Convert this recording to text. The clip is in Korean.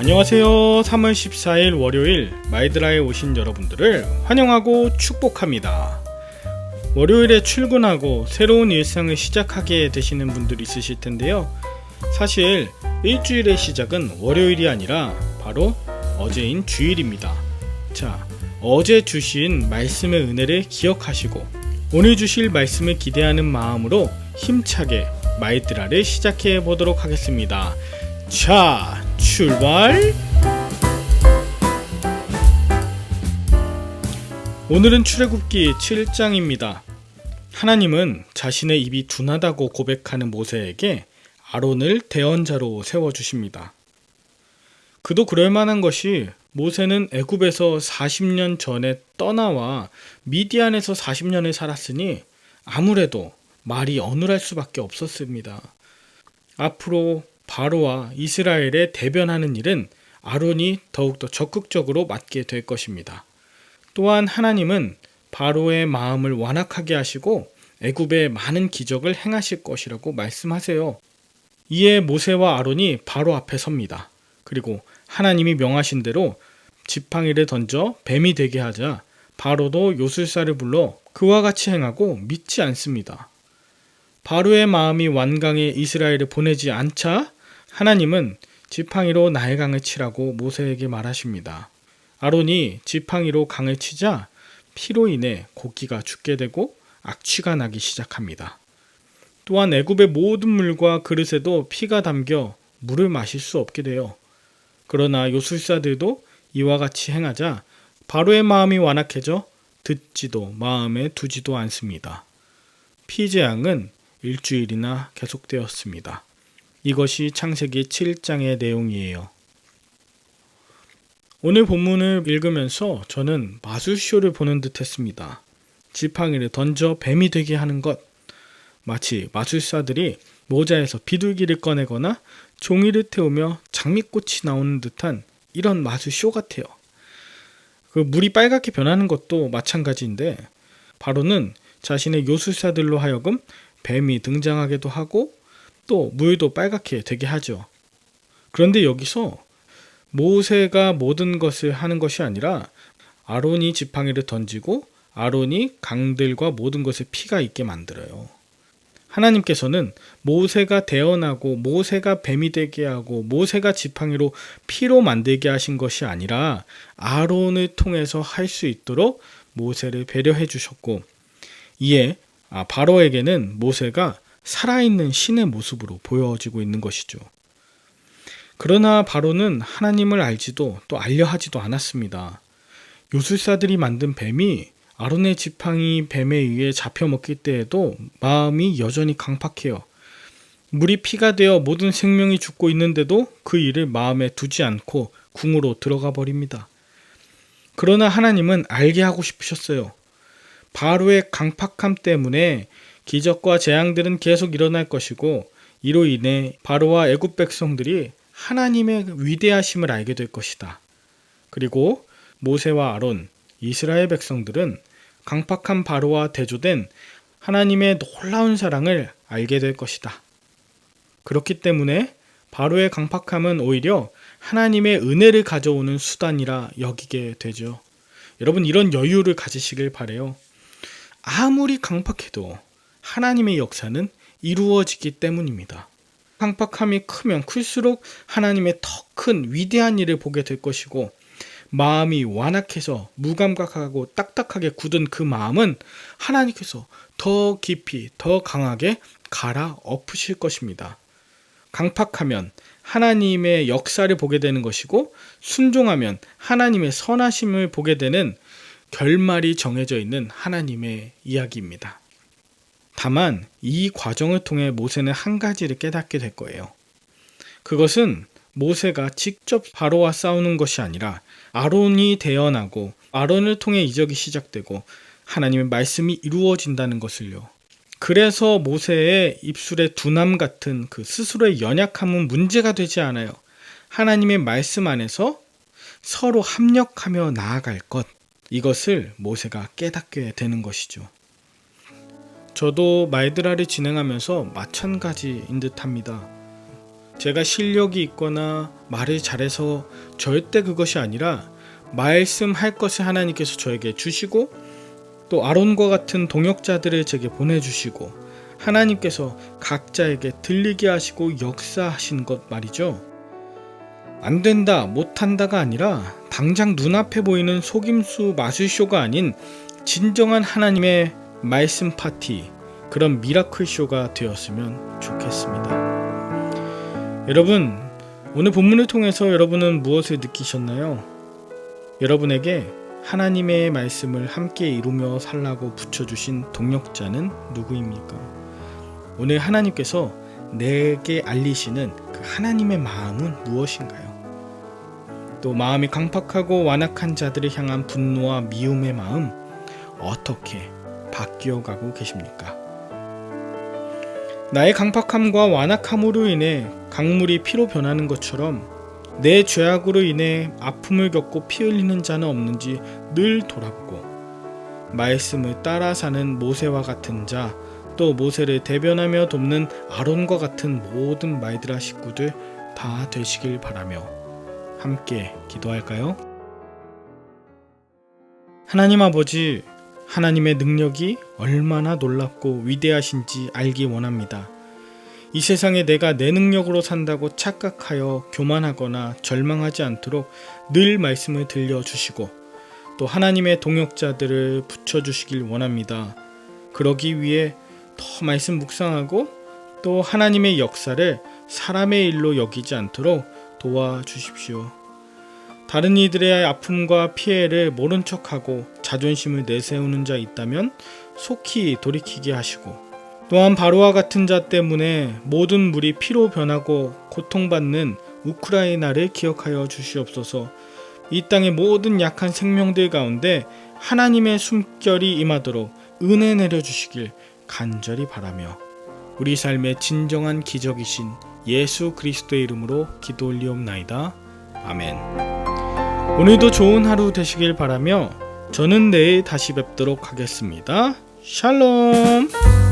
안녕하세요. 3월 14일 월요일 마이드라에 오신 여러분들을 환영하고 축복합니다. 월요일에 출근하고 새로운 일상을 시작하게 되시는 분들이 있으실 텐데요. 사실 일주일의 시작은 월요일이 아니라 바로 어제인 주일입니다. 자, 어제 주신 말씀의 은혜를 기억하시고 오늘 주실 말씀을 기대하는 마음으로 힘차게 마이드라를 시작해 보도록 하겠습니다. 자, 출발! 오늘은 출애굽기 7장입니다. 하나님은 자신의 입이 둔하다고 고백하는 모세에게 아론을 대언자로 세워주십니다. 그도 그럴만한 것이 모세는 애굽에서 40년 전에 떠나와 미디안에서 40년을 살았으니 아무래도 말이 어눌할 수밖에 없었습니다. 앞으로 바로와 이스라엘에 대변하는 일은 아론이 더욱더 적극적으로 맡게 될 것입니다. 또한 하나님은 바로의 마음을 완악하게 하시고 애굽에 많은 기적을 행하실 것이라고 말씀하세요. 이에 모세와 아론이 바로 앞에 섭니다. 그리고 하나님이 명하신 대로 지팡이를 던져 뱀이 되게 하자 바로도 요술사를 불러 그와 같이 행하고 믿지 않습니다. 바로의 마음이 완강해 이스라엘을 보내지 않자 하나님은 지팡이로 나일강을 치라고 모세에게 말하십니다. 아론이 지팡이로 강을 치자 피로 인해 고기가 죽게 되고 악취가 나기 시작합니다. 또한 애굽의 모든 물과 그릇에도 피가 담겨 물을 마실 수 없게 돼요. 그러나 요술사들도 이와 같이 행하자 바로의 마음이 완악해져 듣지도 마음에 두지도 않습니다. 피재앙은 일주일이나 계속되었습니다. 이것이 창세기 7장의 내용이에요. 오늘 본문을 읽으면서 저는 마술쇼를 보는 듯 했습니다. 지팡이를 던져 뱀이 되게 하는 것, 마치 마술사들이 모자에서 비둘기를 꺼내거나 종이를 태우며 장미꽃이 나오는 듯한 이런 마술쇼 같아요. 그 물이 빨갛게 변하는 것도 마찬가지인데 바로는 자신의 요술사들로 하여금 뱀이 등장하기도 하고 또 물도 빨갛게 되게 하죠. 그런데 여기서 모세가 모든 것을 하는 것이 아니라 아론이 지팡이를 던지고 아론이 강들과 모든 것에 피가 있게 만들어요. 하나님께서는 모세가 대언하고 모세가 뱀이 되게 하고 모세가 지팡이로 피로 만들게 하신 것이 아니라 아론을 통해서 할 수 있도록 모세를 배려해 주셨고 이에 바로에게는 모세가 살아있는 신의 모습으로 보여지고 있는 것이죠. 그러나 바로는 하나님을 알지도 또 알려 하지도 않았습니다. 요술사들이 만든 뱀이 아론의 지팡이 뱀에 의해 잡혀 먹힐 때에도 마음이 여전히 강팍해요. 물이 피가 되어 모든 생명이 죽고 있는데도 그 일을 마음에 두지 않고 궁으로 들어가 버립니다. 그러나 하나님은 알게 하고 싶으셨어요. 바로의 강팍함 때문에 기적과 재앙들은 계속 일어날 것이고 이로 인해 바로와 애굽 백성들이 하나님의 위대하심을 알게 될 것이다. 그리고 모세와 아론, 이스라엘 백성들은 강팍한 바로와 대조된 하나님의 놀라운 사랑을 알게 될 것이다. 그렇기 때문에 바로의 강팍함은 오히려 하나님의 은혜를 가져오는 수단이라 여기게 되죠. 여러분 이런 여유를 가지시길 바라요. 아무리 강팍해도 하나님의 역사는 이루어지기 때문입니다. 강팍함이 크면 클수록 하나님의 더 큰 위대한 일을 보게 될 것이고 마음이 완악해서 무감각하고 딱딱하게 굳은 그 마음은 하나님께서 더 깊이 더 강하게 갈아 엎으실 것입니다. 강팍하면 하나님의 역사를 보게 되는 것이고 순종하면 하나님의 선하심을 보게 되는 결말이 정해져 있는 하나님의 이야기입니다. 다만 이 과정을 통해 모세는 한 가지를 깨닫게 될 거예요. 그것은 모세가 직접 바로와 싸우는 것이 아니라 아론이 대언하고 아론을 통해 이적이 시작되고 하나님의 말씀이 이루어진다는 것을요. 그래서 모세의 입술의 둔함 같은 그 스스로의 연약함은 문제가 되지 않아요. 하나님의 말씀 안에서 서로 합력하며 나아갈 것, 이것을 모세가 깨닫게 되는 것이죠. 저도 마이드라를 진행하면서 마찬가지인 듯합니다. 제가 실력이 있거나 말을 잘해서 절대 그것이 아니라 말씀할 것을 하나님께서 저에게 주시고 또 아론과 같은 동역자들을 제게 보내주시고 하나님께서 각자에게 들리게 하시고 역사하신 것 말이죠. 안 된다, 못한다가 아니라 당장 눈앞에 보이는 속임수 마술쇼가 아닌 진정한 하나님의 말씀 파티, 그런 미라클 쇼가 되었으면 좋겠습니다. 여러분, 오늘 본문을 통해서 여러분은 무엇을 느끼셨나요? 여러분에게 하나님의 말씀을 함께 이루며 살라고 붙여주신 동역자는 누구입니까? 오늘 하나님께서 내게 알리시는 그 하나님의 마음은 무엇인가요? 또 마음이 강팍하고 완악한 자들을 향한 분노와 미움의 마음 어떻게 바뀌어가고 계십니까? 나의 강팍함과 완악함으로 인해 강물이 피로 변하는 것처럼 내 죄악으로 인해 아픔을 겪고 피 흘리는 자는 없는지 늘 돌아보고 말씀을 따라 사는 모세와 같은 자, 또 모세를 대변하며 돕는 아론과 같은 모든 말드라 식구들 다 되시길 바라며 함께 기도할까요? 하나님 아버지, 하나님의 능력이 얼마나 놀랍고 위대하신지 알기 원합니다. 이 세상에 내가 내 능력으로 산다고 착각하여 교만하거나 절망하지 않도록 늘 말씀을 들려주시고 또 하나님의 동역자들을 붙여주시길 원합니다. 그러기 위해 더 말씀 묵상하고 또 하나님의 역사를 사람의 일로 여기지 않도록 도와주십시오. 다른 이들의 아픔과 피해를 모른 척하고 자존심을 내세우는 자 있다면 속히 돌이키게 하시고 또한 바로와 같은 자 때문에 모든 물이 피로 변하고 고통받는 우크라이나를 기억하여 주시옵소서. 이 땅의 모든 약한 생명들 가운데 하나님의 숨결이 임하도록 은혜 내려주시길 간절히 바라며 우리 삶의 진정한 기적이신 예수 그리스도의 이름으로 기도 올리옵나이다. 아멘. 오늘도 좋은 하루 되시길 바라며 저는 내일 다시 뵙도록 하겠습니다. 샬롬.